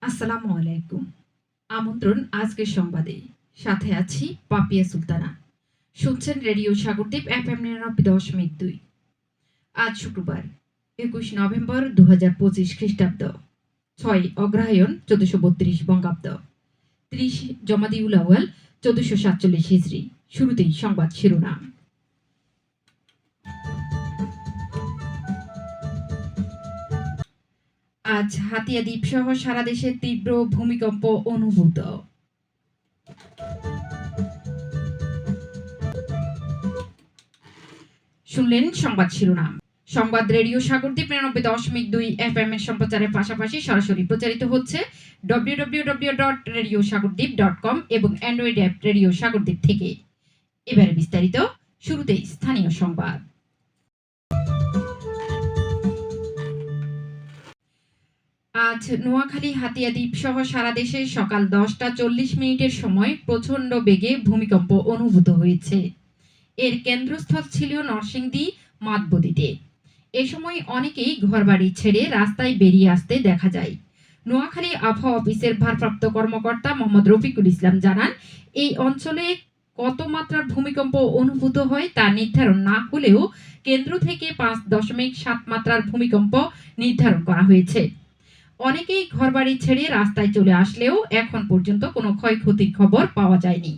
আসসালামু আলাইকুম। আমন্ত্রণ আজকের সংবাদে। সাথে আছি পাপিয়া সুলতানা। শুনছেন রেডিও সাগরদ্বীপ FM 99.2। আজ শুক্রবার 21 নভেম্বর 2025 খ্রিস্টাব্দ, 6 অগ্রহায়ণ 1432 বঙ্গাব্দ, 30 জমাদিউল আউয়াল 1447 হিজরি। শুরুতেই সংবাদ শিরোনাম। আজ হাতিয়া দ্বীপ সহ সারা দেশে তীব্র ভূমিকম্প অনুভূত। শুনলেন সংবাদ শিরোনাম। সংবাদ রেডিও সাগরদ্বীপ 99.2 FM এর সম্প্রচারের পাশাপাশি সরাসরি প্রচারিত হচ্ছে www.radiosagordip.com এবং অ্যান্ড্রয়েড অ্যাপ রেডিও সাগরদ্বীপ থেকে। এবারে বিস্তারিত। শুরুতেই স্থানীয় সংবাদ। আজ নোয়াখালী হাতিয়া দ্বীপ সহ সারা দেশে সকাল 10:40 সময় প্রচণ্ড বেগে ভূমিকম্প অনুভূত হয়েছে। এর কেন্দ্রস্থল ছিল নরসিংদী মাতবদীতে। এ সময় অনেকেই ঘরবাড়ি ছেড়ে রাস্তায় বেরিয়ে আসতে দেখা যায়। নোয়াখালী আবহাওয়া অফিসের ভারপ্রাপ্ত কর্মকর্তা মোহাম্মদ রফিকুল ইসলাম জানান, এই অঞ্চলে কত মাত্রার ভূমিকম্প অনুভূত হয় তা নির্ধারণ না হলেও কেন্দ্র থেকে 5.7 মাত্রার ভূমিকম্প নির্ধারণ করা হয়েছে। অনেকেই ঘরবাড়ি ছেড়ে রাস্তায় চলে আসলেও এখন পর্যন্ত কোনো ক্ষয়ক্ষতির খবর পাওয়া যায়নি।